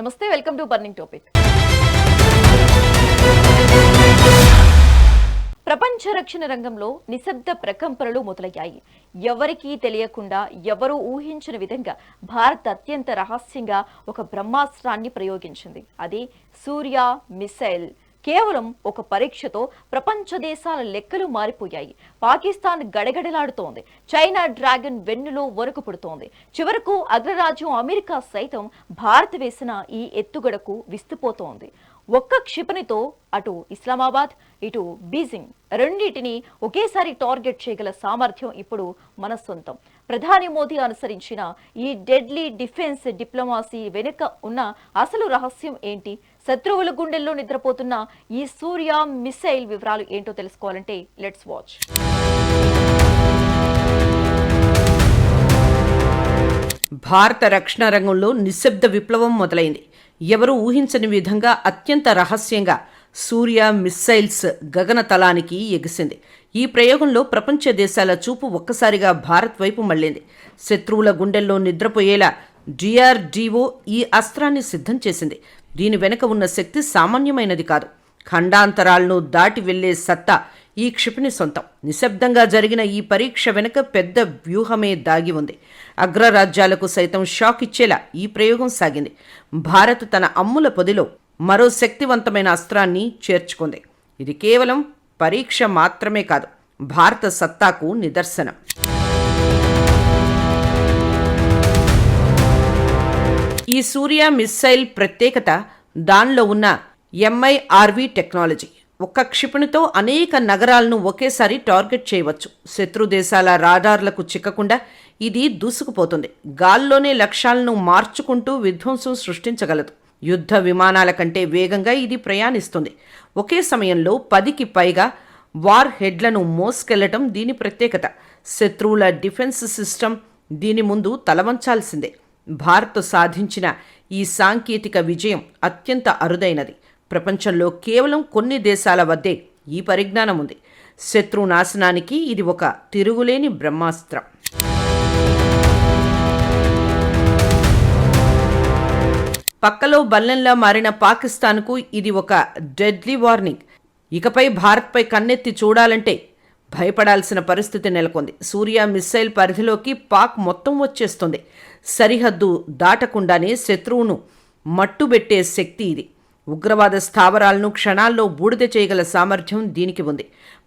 నమస్తే, welcome to burning topic. ప్రపంచ రక్షణ రంగంలో నిశ్శబ్ద ప్రకంపనలు మొదలయ్యాయి. ఎవరికీ తెలియకుండా, ఎవరూ ఊహించని విధంగా భారత్ అత్యంత రహస్యంగా ఒక బ్రహ్మాస్త్రాన్ని ప్రయోగించింది. అది సూర్య మిసైల్. కేవలం ఒక పరీక్షతో ప్రపంచ దేశాల లెక్కలు మారిపోయాయి. పాకిస్తాన్ గడగడలాడుతోంది. చైనా డ్రాగన్ వెన్నులో వణుకు పుడుతోంది. చివరకు అగ్రరాజ్యం అమెరికా సైతం భారత్ వేసిన ఈ ఎత్తుగడకు విస్తుపోతోంది. ఒక్క క్షిపణితో అటు ఇస్లామాబాద్, ఇటు బీజింగ్ రెండింటిని ఒకేసారి టార్గెట్ చేయగల సామర్థ్యం ఇప్పుడు మన సొంతం. ప్రధాని మోదీ అనుసరించిన ఈ డెడ్లీ డిఫెన్స్ డిప్లొమాసీ వెనుక ఉన్న అసలు రహస్యం ఏంటి? శత్రువుల గుండెల్లో నిద్రపోతున్న ఈ సూర్య మిసైల్ వివరాలు ఏంటో తెలుసుకోవాలంటే లెట్స్ వాచ్. భారత రక్షణ రంగంలో నిశ్శబ్ద విప్లవం మొదలైంది. ఎవరూ ఊహించని విధంగా అత్యంత రహస్యంగా సూర్య మిస్సైల్స్ గగనతలానికి ఎగిసింది. ఈ ప్రయోగంలో ప్రపంచ దేశాల చూపు ఒక్కసారిగా భారత్ వైపు మళ్లింది. శత్రువుల గుండెల్లో నిద్రపోయేలా డిఆర్డీఓ ఈ అస్త్రాన్ని సిద్ధం చేసింది. దీని వెనుక ఉన్న శక్తి సామాన్యమైనది కాదు. ఖండాంతరాలను దాటి వెళ్లే సత్తా ఈ క్షిపణి సొంతం. నిశ్శబ్దంగా జరిగిన ఈ పరీక్ష వెనుక పెద్ద వ్యూహమే దాగి ఉంది. అగ్రరాజ్యాలకు సైతం షాక్ ఇచ్చేలా ఈ ప్రయోగం సాగింది. భారత్ తన అమ్ముల పొదిలో మరో శక్తివంతమైన అస్త్రాన్ని చేర్చుకుంది. ఇది కేవలం పరీక్ష మాత్రమే కాదు, భారత సత్తాకు నిదర్శనం. ఈ సూర్య మిస్సైల్ ప్రత్యేకత దానిలో ఉన్న ఎంఐఆర్వి టెక్నాలజీ. ఒక్క క్షిపణితో అనేక నగరాలను ఒకేసారి టార్గెట్ చేయవచ్చు. శత్రు దేశాల రాడార్లకు చిక్కకుండా ఇది దూసుకుపోతుంది. గాల్లోనే లక్ష్యాలను మార్చుకుంటూ విధ్వంసం సృష్టించగలదు. యుద్ధ విమానాల కంటే వేగంగా ఇది ప్రయాణిస్తుంది. ఒకే సమయంలో 10కి పైగా వార్ హెడ్లను మోసుకెళ్లటం దీని ప్రత్యేకత. శత్రువుల డిఫెన్స్ సిస్టమ్ దీని ముందు తలవంచాల్సిందే. భారత్ సాధించిన ఈ సాంకేతిక విజయం అత్యంత అరుదైనది. ప్రపంచంలో కేవలం కొన్ని దేశాల వద్దే ఈ పరిజ్ఞానం ఉంది. శత్రు నాశనానికి ఇది ఒక తిరుగులేని బ్రహ్మాస్త్రం. పక్కలో బల్లెంలా మారిన పాకిస్తాన్కు ఇది ఒక డెడ్లీ వార్నింగ్. ఇకపై భారత్పై కన్నెత్తి చూడాలంటే భయపడాల్సిన పరిస్థితి నెలకొంది. సూర్య మిస్సైల్ పరిధిలోకి పాక్ మొత్తం వచ్చేస్తుంది. సరిహద్దు దాటకుండానే శత్రువును మట్టుబెట్టే శక్తి ఇది. ఉగ్రవాద స్థావరాలను క్షణాల్లో బూడిద చేయగల సామర్థ్యం దీనికి ఉంది.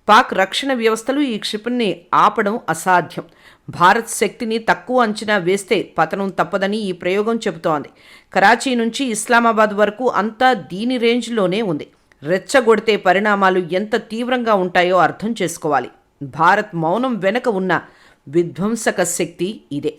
పాక్ రక్షణ వ్యవస్థలు ఈ క్షిపణిని ఆపడం అసాధ్యం. భారత్ శక్తిని తక్కువ అంచనా వేస్తే పతనం తప్పదని ఈ ప్రయోగం చెబుతోంది. కరాచీ నుంచి ఇస్లామాబాద్ వరకు అంతా దీని రేంజ్లోనే ఉంది. రెచ్చగొడితే పరిణామాలు ఎంత తీవ్రంగా ఉంటాయో అర్థం చేసుకోవాలి. భారత్ మౌనం వెనక ఉన్న విధ్వంసక శక్తి ఇదే.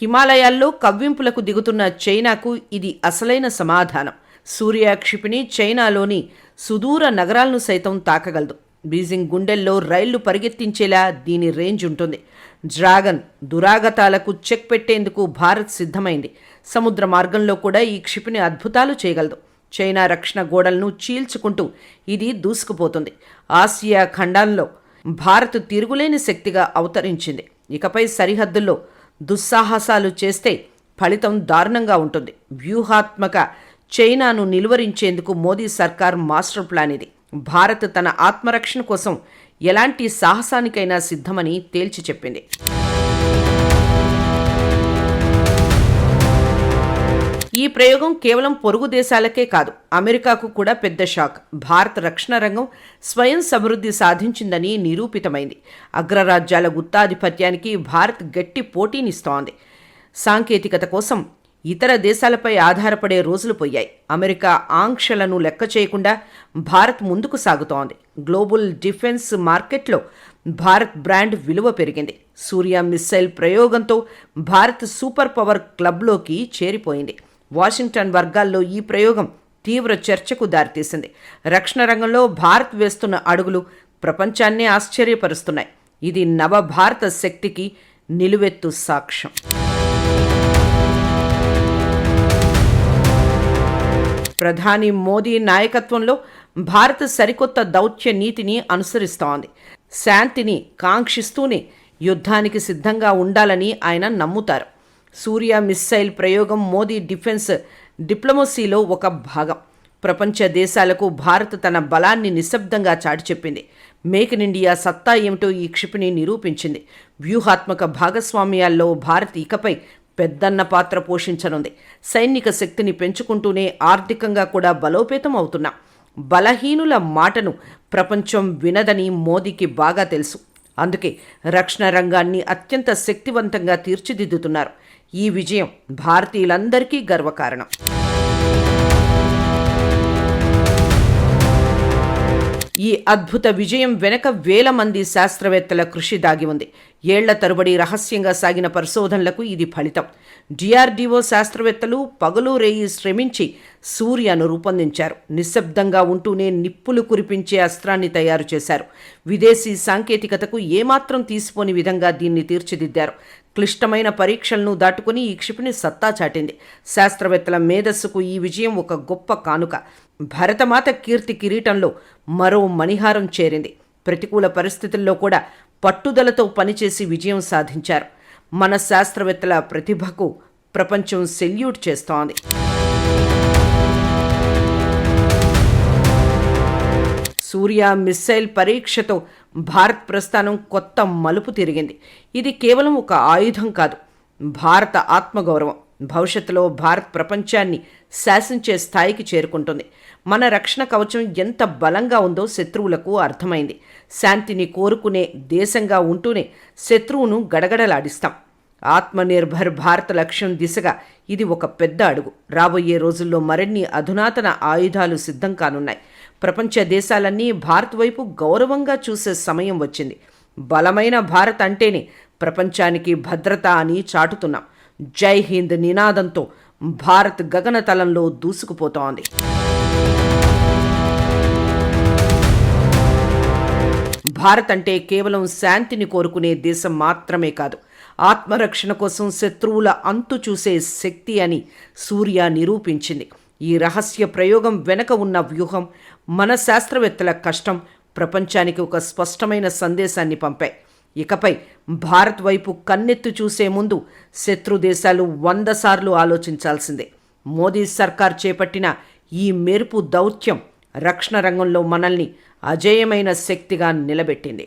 హిమాలయాల్లో కవ్వింపులకు దిగుతున్న చైనాకు ఇది అసలైన సమాధానం. సూర్య క్షిపణి చైనాలోని సుదూర నగరాలను సైతం తాకగలదు. బీజింగ్ గుండెల్లో రైళ్లు పరిగెత్తించేలా దీని రేంజ్ ఉంటుంది. డ్రాగన్ దురాగతాలకు చెక్ పెట్టేందుకు భారత్ సిద్ధమైంది. సముద్ర మార్గంలో కూడా ఈ క్షిపణి అద్భుతాలు చేయగలదు. చైనా రక్షణ గోడలను చీల్చుకుంటూ ఇది దూసుకుపోతుంది. ఆసియా ఖండంలో భారత్ తిరుగులేని శక్తిగా అవతరించింది. ఇకపై సరిహద్దుల్లో దుస్సాహసాలు చేస్తే ఫలితం దారుణంగా ఉంటుంది. వ్యూహాత్మక చైనాను నిలువరించేందుకు మోదీ సర్కార్ మాస్టర్ ప్లాన్ ఇది. భారత్ తన ఆత్మరక్షణ కోసం ఎలాంటి సాహసానికైనా సిద్ధమని తేల్చి చెప్పింది. ఈ ప్రయోగం కేవలం పొరుగు దేశాలకే కాదు, అమెరికాకు కూడా పెద్ద షాక్. భారత రక్షణ రంగం స్వయం సమృద్ధి సాధించిందని నిరూపితమైంది. అగ్రరాజ్యాల గుత్తాధిపత్యానికి భారత్ గట్టి పోటీనిస్తోంది. సాంకేతికత కోసం ఇతర దేశాలపై ఆధారపడే రోజులు పోయాయి. అమెరికా ఆంక్షలను లెక్క చేయకుండా భారత్ ముందుకు సాగుతోంది. గ్లోబల్ డిఫెన్స్ మార్కెట్లో భారత్ బ్రాండ్ విలువ పెరిగింది. సూర్య మిస్సైల్ ప్రయోగంతో భారత్ సూపర్ పవర్ క్లబ్లోకి చేరిపోయింది. వాషింగ్టన్ వర్గాల్లో ఈ ప్రయోగం తీవ్ర చర్చకు దారితీసింది. రక్షణ రంగంలో భారత్ వేస్తున్న అడుగులు ప్రపంచాన్నే ఆశ్చర్యపరుస్తున్నాయి. ఇది నవభారత శక్తికి నిలువెత్తు సాక్ష్యం. ప్రధాని మోదీ నాయకత్వంలో భారత్ సరికొత్త దౌత్య నీతిని అనుసరిస్తోంది. శాంతిని కాంక్షిస్తూనే యుద్ధానికి సిద్ధంగా ఉండాలని ఆయన నమ్ముతారు. సూర్య మిస్సైల్ ప్రయోగం మోదీ డిఫెన్స్ డిప్లొమసీలో ఒక భాగం. ప్రపంచ దేశాలకు భారత్ తన బలాన్ని నిశ్శబ్దంగా చాటి చెప్పింది. మేక్ ఇన్ ఇండియా సత్తా ఏమిటో ఈ క్షిపణి నిరూపించింది. వ్యూహాత్మక భాగస్వామ్యాల్లో భారత్ ఇకపై పెద్దన్న పాత్ర పోషించనుంది. సైనిక శక్తిని పెంచుకుంటూనే ఆర్థికంగా కూడా బలోపేతం అవుతున్నాం. బలహీనుల మాటను ప్రపంచం వినదని మోదీకి బాగా తెలుసు. అందుకే రక్షణ రంగాన్ని అత్యంత శక్తివంతంగా తీర్చిదిద్దుతున్నారు. ఈ విజయం భారతీయులందరికీ గర్వకారణం. ఈ అద్భుత విజయం వెనక వేల మంది శాస్త్రవేత్తల కృషి దాగి ఉంది. ఏళ్ల తరబడి రహస్యంగా సాగిన పరిశోధనలకు ఇది ఫలితం. డిఆర్డీఓ శాస్త్రవేత్తలు పగలు రేయి శ్రమించి సూర్యను రూపొందించారు. నిశ్శబ్దంగా ఉంటూనే నిప్పులు కురిపించే అస్త్రాన్ని తయారు చేశారు. విదేశీ సాంకేతికతకు ఏమాత్రం తీసిపోని విధంగా దీన్ని తీర్చిదిద్దారు. క్లిష్టమైన పరీక్షలను దాటుకుని ఈ క్షిపణి సత్తా చాటింది. శాస్త్రవేత్తల మేధస్సుకు ఈ విజయం ఒక గొప్ప కానుక. భరతమాత కీర్తి కిరీటంలో మరో మణిహారం చేరింది. ప్రతికూల పరిస్థితుల్లో కూడా పట్టుదలతో పనిచేసి విజయం సాధించారు. మన శాస్త్రవేత్తల ప్రతిభకు ప్రపంచం సెల్యూట్ చేస్తోంది. సూర్య మిస్సైల్ పరీక్షతో భారత్ ప్రస్థానం కొత్త మలుపు తిరిగింది. ఇది కేవలం ఒక ఆయుధం కాదు, భారత ఆత్మగౌరవం. భవిష్యత్తులో భారత్ ప్రపంచాన్ని శాసించే స్థాయికి చేరుకుంటుంది. మన రక్షణ కవచం ఎంత బలంగా ఉందో శత్రువులకు అర్థమైంది. శాంతిని కోరుకునే దేశంగా ఉంటూనే శత్రువును గడగడలాడిస్తాం. ఆత్మనిర్భర్ భారత్ లక్ష్యం దిశగా ఇది ఒక పెద్ద అడుగు. రాబోయే రోజుల్లో మరిన్ని అధునాతన ఆయుధాలు సిద్ధం కానున్నాయి. ప్రపంచ దేశాలన్నీ భారత్ వైపు గౌరవంగా చూసే సమయం వచ్చింది. బలమైన భారత్ అంటేనే ప్రపంచానికి భద్రత అని చాటుతున్నాం. జై హింద్ నినాదంతో భారత్ గగనతలంలో దూసుకుపోతోంది. భారత్ అంటే కేవలం శాంతిని కోరుకునే దేశం మాత్రమే కాదు, ఆత్మరక్షణ కోసం శత్రువుల అంతు చూసే శక్తి అని సూర్య నిరూపించింది. ఈ రహస్య ప్రయోగం వెనక ఉన్న వ్యూహం, మన శాస్త్రవేత్తల కష్టం ప్రపంచానికి ఒక స్పష్టమైన సందేశాన్ని పంపాయి. ఇకపై భారత్ వైపు కన్నెత్తి చూసే ముందు శత్రు దేశాలు 100 సార్లు ఆలోచించాల్సిందే. మోదీ సర్కార్ చేపట్టిన ఈ మెరుపు దౌత్యం రక్షణ రంగంలో మనల్ని అజేయమైన శక్తిగా నిలబెట్టింది.